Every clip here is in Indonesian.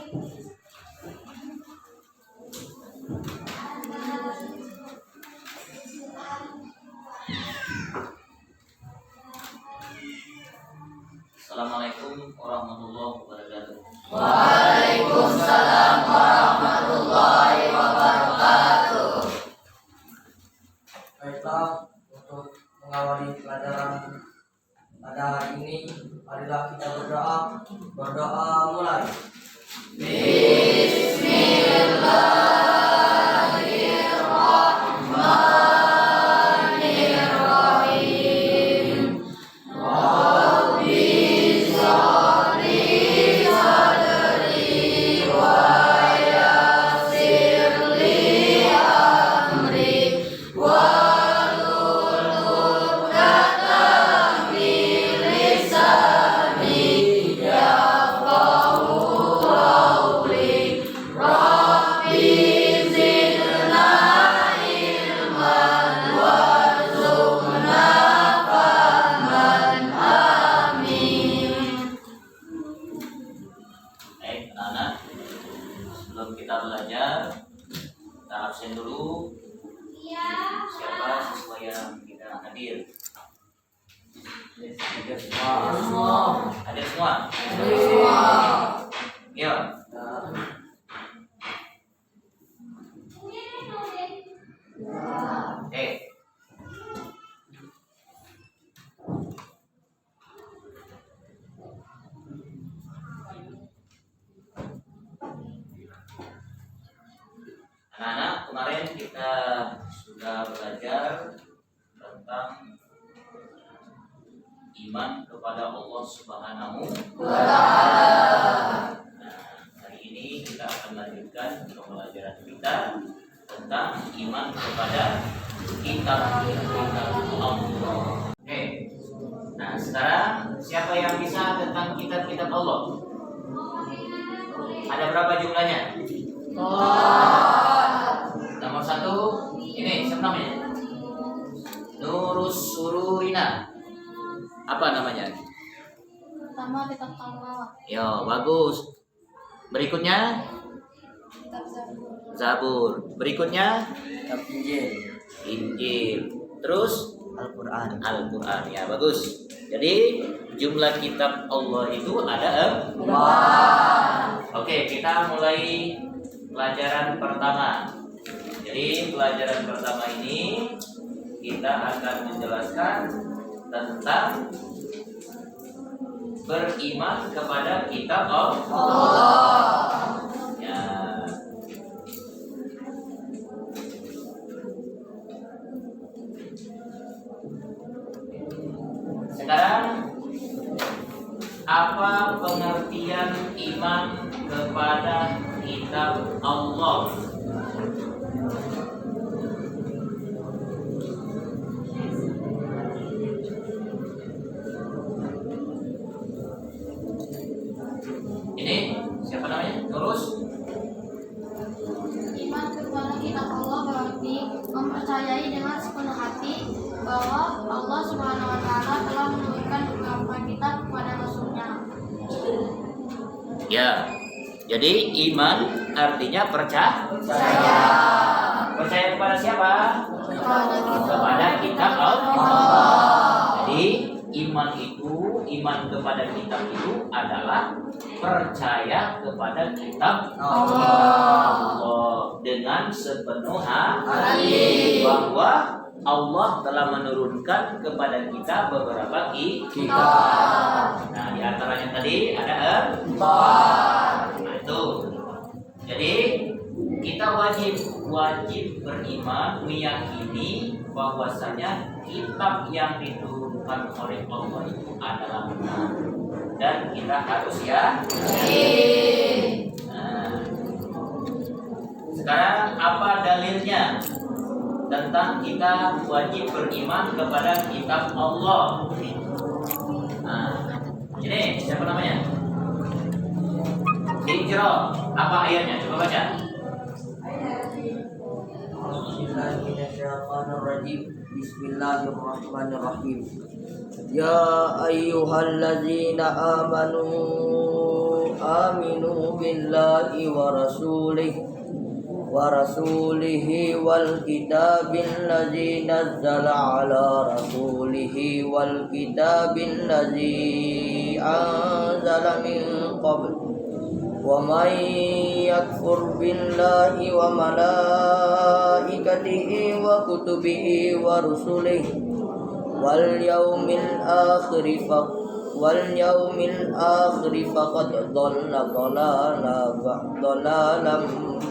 Assalamualaikum warahmatullahi wabarakatuh. Waalaikumsalam warahmatullahi wabarakatuh. Baiklah, untuk mengawali pelajaran pada hari ini, marilah kita berdoa. Berdoa mulai. Bismillahirrahmanirrahim. Rabbi shrahli sadri wa yassir li amri wahlul 'uqdatam min lisani yafqahu qawli. Rabbi zidna ilman warzuqna fahman. Amin. Baik, anak-anak, sebelum kita belajar, kita absen dulu. Siapa siswa yang tidak hadir? Hadir semua. Hadir semua. Ya. Oke. Anak-anak, kemarin kita sudah belajar tentang iman kepada Allah Subhanahu wa Ta'ala. Nah, hari ini kita akan lanjutkan pembelajaran kita tentang iman kepada kitab Allah. Oke. Nah, sekarang siapa yang bisa tentang kitab-kitab Allah? Ada berapa jumlahnya? Nomor 1, ini siapa namanya? Nurus Sururina. Apa namanya? Pertama kitab Taurat, Yo, bagus. Berikutnya kitab Zabur, Zabur. Berikutnya Kitab Injil, Injil. Terus Al-Quran. Al-Quran. Ya, bagus. Jadi jumlah kitab Allah itu ada 4. Oke, kita mulai pelajaran pertama. Jadi pelajaran pertama ini kita akan menjelaskan tentang beriman kepada kitab Allah. Ya. Sekarang apa pengertian iman kepada kitab Allah? Ini siapa namanya? Terus iman kepada kitab Allah berarti mempercayai dengan sepenuh hati bahwa Allah Subhanahu wa Ta'ala telah menurunkan beberapa kitab kepada Rasul-Nya. ya. Jadi iman artinya percaya. Percaya kepada siapa? Kepada kitab Allah. Jadi iman kepada kitab itu adalah percaya kepada kitab Allah dengan sepenuh hati bahwa Allah telah menurunkan kepada kita beberapa kitab. Nah, di antaranya tadi ada 4. Nah, itu. Jadi kita wajib beriman, meyakini bahwasanya kitab yang diturunkan oleh Allah itu adalah benar dan kita harus yakin. Nah, sekarang apa dalilnya tentang kita wajib beriman kepada kitab Allah? Nah, ini siapa namanya? Hijrah. Apa ayatnya? Coba baca. Bismillahirrahmanirrahim. Bismillahirrahmanirrahim. Ya ayyuhalladzina amanu آمنوا بالله ورسوله والكتاب الذي نزل على رسوله والكتاب الذي أنزل من قبل ومن يكفر بالله وملائكته وكتبه ورسله واليوم الآخر فقد ضل ضلالا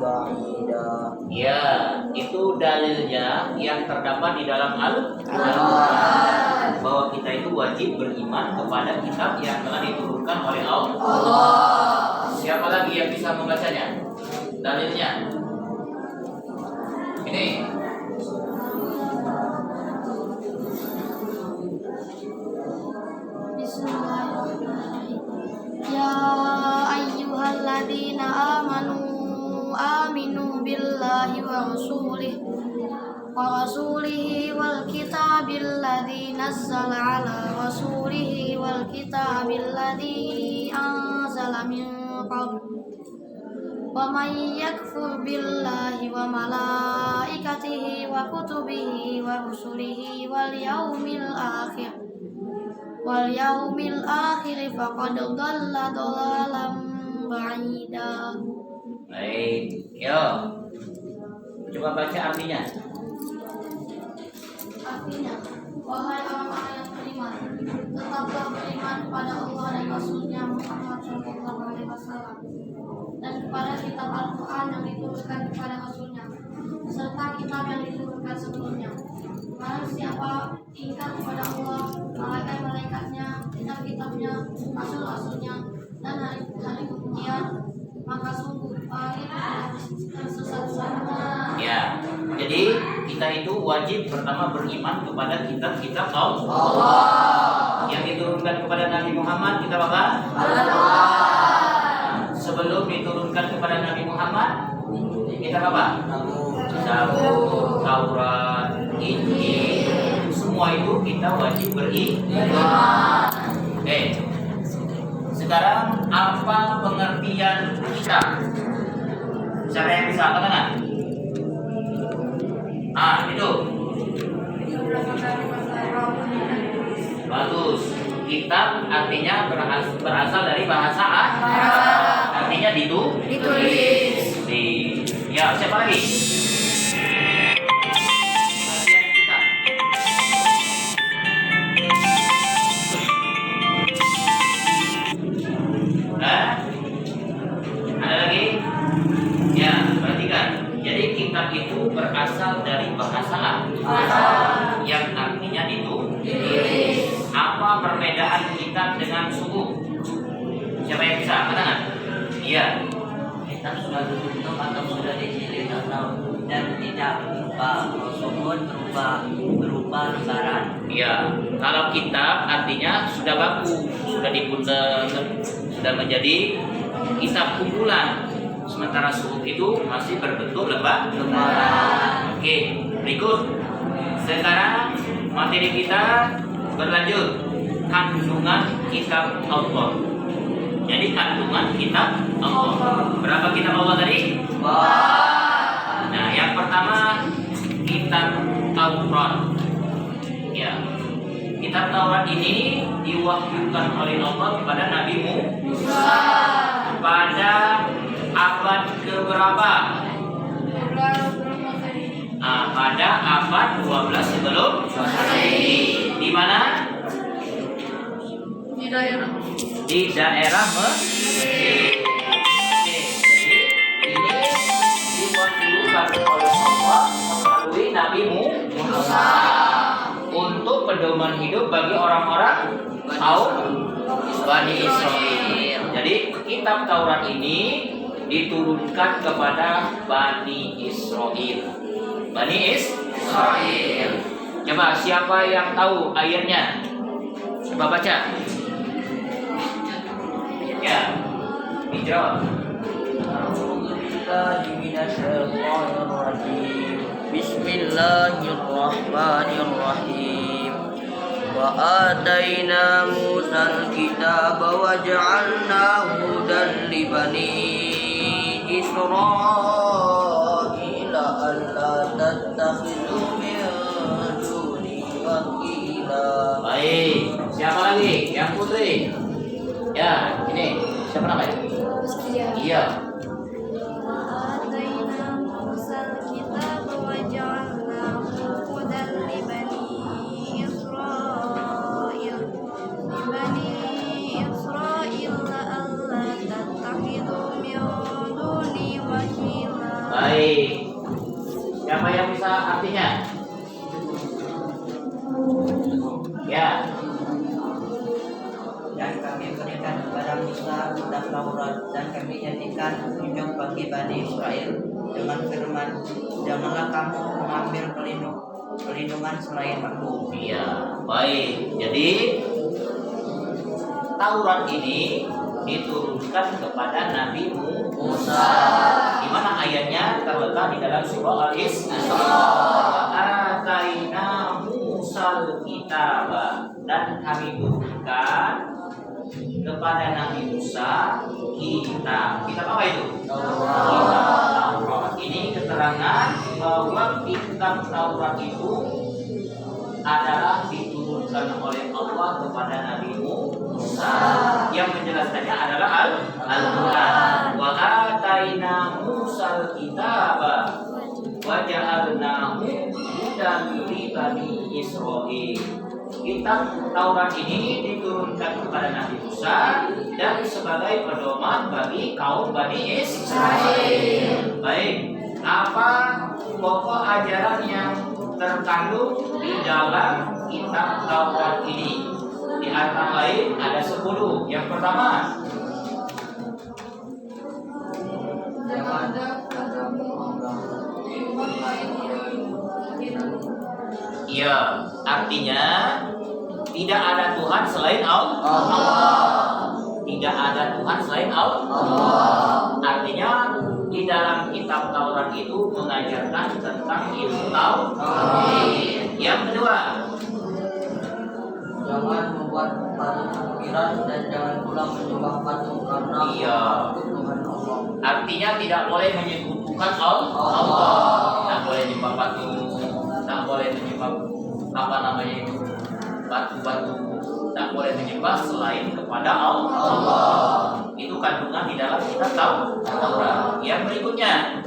بعيدا. Ya, itu dalilnya yang terdapat di dalam Al-Quran, bahwa kita itu wajib beriman kepada kitab yang telah diturunkan oleh Allah. Siapa lagi yang bisa membacanya? Dalilnya ini. Bismillahirrahmanirrahim. Ya ayyuhalladzina aminu billahi wa rasulihi wal kitabil ladzi nazzala ala rasulihi wal kitabil ladzi anzala min qabl wa may yakfur billahi wa malaikatihi wa kutubihi wa rusulihi wal yaumil akhir faqad dhalla dhalalan ba'ida. Baik, yo. Coba baca artinya. Artinya, wahai orang-orang yang beriman, tetaplah beriman kepada Allah dan Rasul-Nya Muhammad SAW, dan kepada kitab Al-Quran yang diturunkan kepada Rasul-Nya, serta kitab yang diturunkan sebelumnya. Barang siapa ingkar kepada Allah, malaikat-malaikatnya, kitab-kitabnya, rasul-rasulnya, dan hari kemudian, maka sungguh orang itu tersesat sana. Ya, jadi kita itu wajib pertama beriman kepada kitab-kitab Allah yang diturunkan kepada Nabi Muhammad. Kitab apa? Al-Quran. Sebelum diturunkan kepada Nabi Muhammad, kitab apa? Zabur, Taurat, Injil, semua itu kita wajib beriman. Sekarang apa pengertian kitab? Siapa yang bisa katakan? Itu bagus. Kitab artinya berasal dari bahasa Arab. Artinya ditulis. Ya, siapa lagi? Pengertian kitab. Ada lagi? Ya, perhatikan. Jadi kitab itu berasal dari bahasa Arab yang artinya ditulis. Apa perbedaan kitab dengan suhuf? Siapa yang bisa katakan? Iya. Kitab sudah ditutup atau sudah dijilid dan tidak suhuf berupa lembaran. Iya. Kalau kitab artinya sudah baku, sudah dibundel, sudah menjadi kitab kumpulan. Sementara suhuf itu masih berbentuk lembaran. Oke, berikut. Sekarang materi kita berlanjut. Kandungan kitab Allah. Jadi kandungan kitab Allah. Berapa kitab Allah tadi? Nah, yang pertama kitab Taurat. Ya. Kitab Taurat ini diwahyukan oleh Allah kepada Nabi Musa pada abad keberapa? Pada abad 12 sebelum Masehi. Di mana? Di daerah Mesir. Jadi ini diwahyukan oleh Allah melalui Nabi Musa untuk pedoman hidup bagi orang-orang kaum Bani Israel. Jadi kitab Taurat ini diturunkan kepada Bani Israel. Bani Israel. Coba siapa yang tahu ayatnya? Coba baca. Ya, dijawab. Bismillahirrahmanirrahim. وآتينا موسى الكتاب وجعلناه هدى لبني إسرائيل ألا تتخذوا من دوني وكيلا. Baik, siapa lagi? Yang putri. Ya, ini siapa namanya? Iya. وآتينا موسى الكتاب وجعلناه هدى لبني إسرائيل ألا تتخذوا من دوني وكيلا. Baik. Siapa yang bisa artinya? Ya. Dan kami berikan kepada Musa kitab Taurat dan kami jadikan petunjuk bagi Bani Israel dengan firman, janganlah kamu mengambil perlindungan selain aku. Iya. Baik. Jadi Taurat ini diturunkan kepada Nabi Musa. Di mana ayatnya terletak di dalam surah Al-Isra. Ataina Musal kitab, dan kami berikan kepada Nabi Musa kitab. Kitab apa itu? Taurat. Ini keterangan bahwa kitab Taurat itu adalah diturunkan oleh Allah kepada Nabi Musa. Yang menjelaskannya adalah Al-Quran. Wa ataina Musal kitab wa ja'alnahu hudan li bani Israil. Kitab Taurat ini diturunkan kepada Nabi Musa dan sebagai pedoman bagi kaum Bani Israel. Baik, apa pokok ajaran yang terkandung di dalam kitab Taurat ini? Di antara lain ada 10. Yang pertama, iya, artinya tidak ada Tuhan selain Allah. Tidak ada Tuhan selain Allah. Artinya di dalam kitab Taurat itu mengajarkan tentang ilmu tauhid. Yang kedua, Jangan membuat patung ukiran dan jangan pula menyembah patung karena iya, Tuhan Allah. artinya tidak boleh menyebutkan Allah. Tidak boleh menyembah patung, tidak boleh menyembah apa namanya itu batu-batu, tidak boleh menyembah selain kepada Allah. Itu kandungan di dalam kitab Taurat. Yang berikutnya,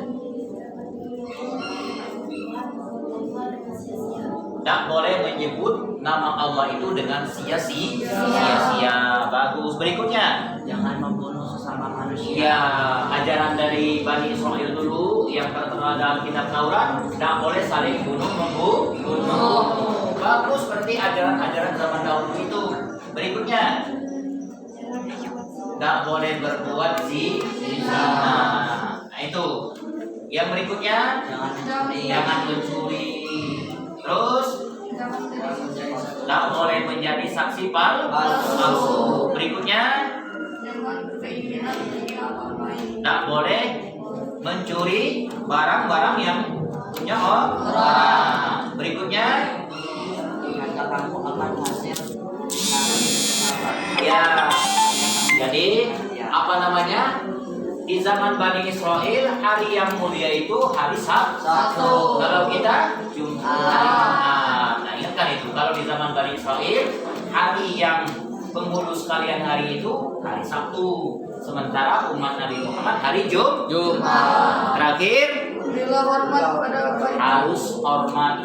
tidak boleh menyebut nama Allah itu dengan sia-sia. Bagus. Berikutnya, Jangan membunuh sesama manusia. ya, ajaran dari Bani Israel dulu yang tertera dalam kitab Taurat, tidak boleh saling bunuh. Bagus, seperti ajaran-ajaran zaman dahulu itu. Berikutnya, tidak boleh berbuat zina. Nah itu. Yang berikutnya, jangan mencuri. Terus, tidak boleh menjadi saksi palsu. Berikutnya, tidak boleh mencuri barang-barang yang punya orang. Berikutnya, Maka kamu akan hasil ya, jadi apa namanya? Di zaman Bani Israel, hari yang mulia itu hari Sabtu. Kalau kita Jumat. Nah, ingatkan itu. Kalau di zaman Bani Israel, hari yang penghulu sekalian hari itu hari Sabtu. Sementara umat Nabi Muhammad hari Jumat. Terakhir, harus hormat,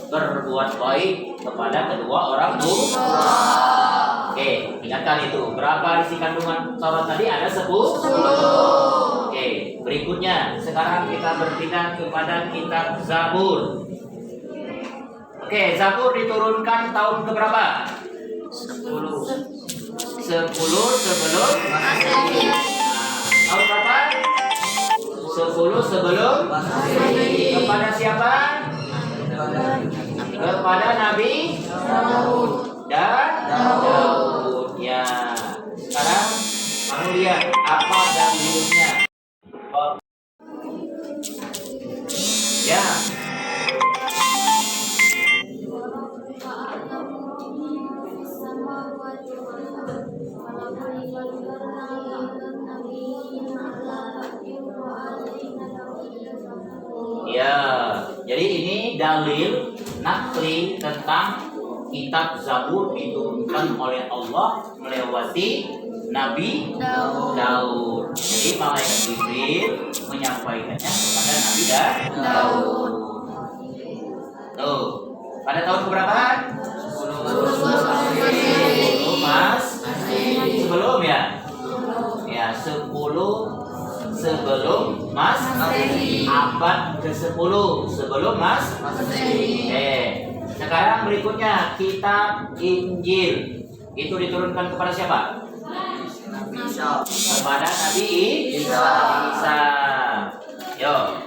berbuat baik kepada kedua orang tua. Oke, ingatkan itu. Berapa isi kandungan Taurat tadi? Ada 10. Oke, berikutnya sekarang kita berpindah kepada kitab Zabur. Oke, Zabur diturunkan tahun keberapa? 10 sebelum Masehi. Tahun berapa? 10 sebelum Masehi. Kepada siapa? Kepada Nabi dan Daud. Ya. Sekarang kamu lihat apa dalilnya. Ya. ini dalil nakli tentang kitab Zabur diturunkan oleh Allah melewati Nabi Daud. Jadi malaikat Jibril menyampaikannya kepada Nabi Daud. Tuh, pada tahun keberapa? 10 Mas. Sebelum ya? Ya, 10 sebelum Mas. Abad ke-10 sebelum Mas. Sekarang berikutnya kitab Injil. Itu diturunkan kepada siapa? Kepada Nabi Isa. Yo.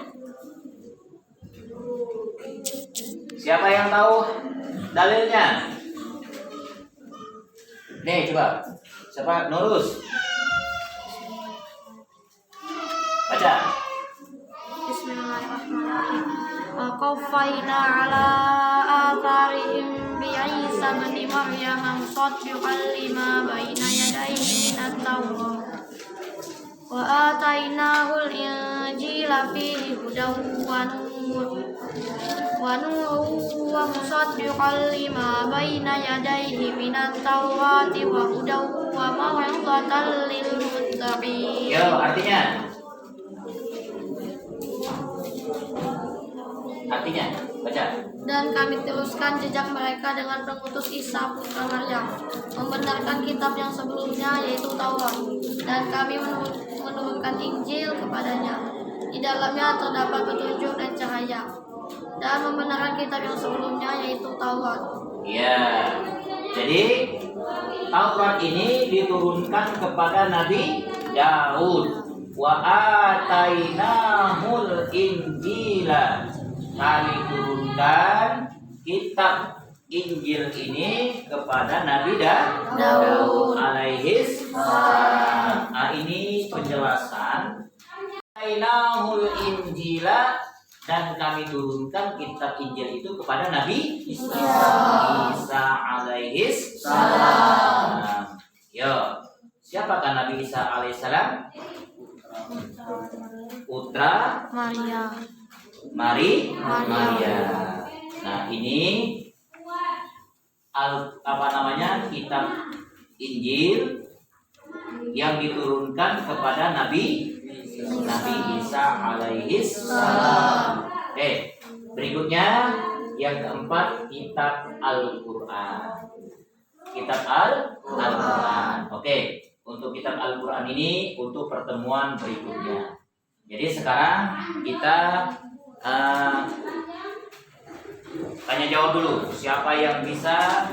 Siapa yang tahu dalilnya? Nih coba. Siapa? Nurus. Baca. Bismillahirrahmanirrahim. Qafaina ala atharihim bi Isa bin Maryam musaddiqan lima baina yadayhi minat Taurat wa atainahu al-injila fihi hudan wa nurun wa musaddiqan lima baina yadayhi minat Taurat wa hudan wa maw'izatan lil muttaqin. Yo, artinya? Artinya, baca. Dan kami teruskan jejak mereka dengan pengutus Isa putra Maryam, membenarkan kitab yang sebelumnya yaitu Taurat, dan kami menurunkan Injil kepadanya. Di dalamnya terdapat petunjuk dan cahaya, dan membenarkan kitab yang sebelumnya yaitu Taurat. Ya, jadi Taurat ini diturunkan kepada Nabi Daud. Wa atainahul injila. Kami turunkan kitab Injil ini kepada Nabi Daud alaihis salam. Nah, ini penjelasan Ainahul Injila, dan kami turunkan kitab Injil itu kepada Nabi Isa alaihis salam. Yo, siapakah Nabi Isa alaihis salam? Putra Maria. Nah, ini kitab Injil yang diturunkan kepada Nabi Isa alaihis salam. Berikutnya yang keempat kitab Al-Qur'an. Kitab Al-Qur'an. Untuk kitab Al-Qur'an ini untuk pertemuan berikutnya. Jadi sekarang kita tanya jawab dulu. Siapa yang bisa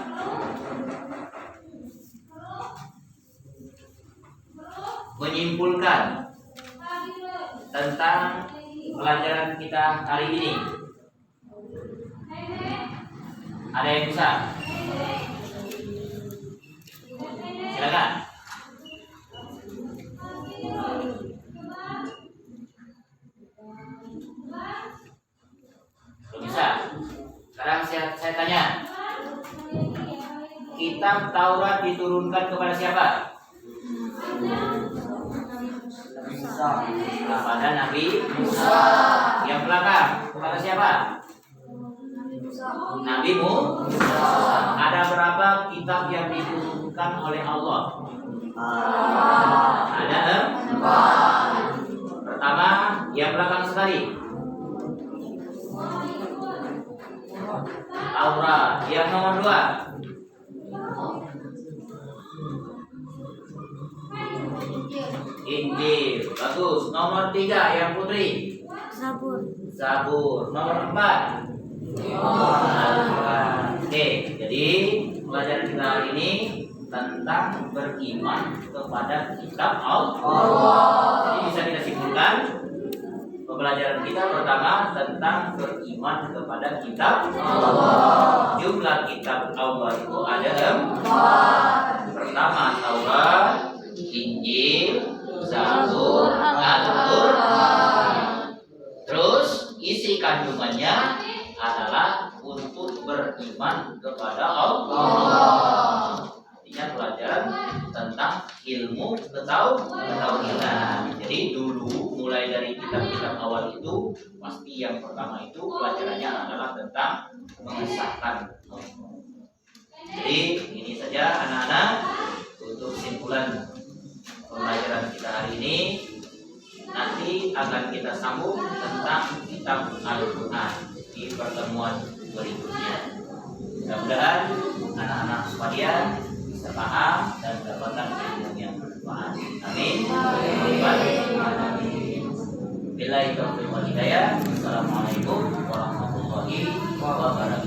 menyimpulkan tentang pelajaran kita hari ini? Ada yang bisa? Silakan. Bisa. Sekarang saya tanya. Kitab Taurat diturunkan kepada siapa? Kepada Nabi Musa. Yang belakang kepada siapa? Nabi Musa. Ada berapa kitab yang diturunkan oleh Allah? Ada 4. Pertama, yang belakang sekali. Taurat. Yang nomor 2. Injil. Bagus. Nomor 3 yang putri. Zabur. Nomor 4. Al-Quran. Jadi pelajaran kita hari ini tentang beriman kepada kitab Allah. Jadi bisa kita simpulkan pembelajaran kita pertama tentang beriman kepada kitab Allah. Jumlah kitab Allah itu ada 4. Pertama Taurat, Injil, Zabur, Al-Quran. Terus isi kandungannya adalah untuk beriman kepada Allah. Artinya pelajaran tentang ilmu ketauhidan. Jadi dulu mulai dari kitab-kitab awal itu, pasti yang pertama itu pelajarannya adalah tentang mengesahkan. Jadi ini saja anak-anak untuk kesimpulan pembelajaran kita hari ini. Nanti akan kita sambung tentang kitab Al-Quran di pertemuan berikutnya. Mudah-mudahan anak-anak sekalian bisa paham dan mendapatkan ilmu yang bermanfaat. Amin. Billahi taufiq wal hidayah. Assalamualaikum warahmatullahi wabarakatuh.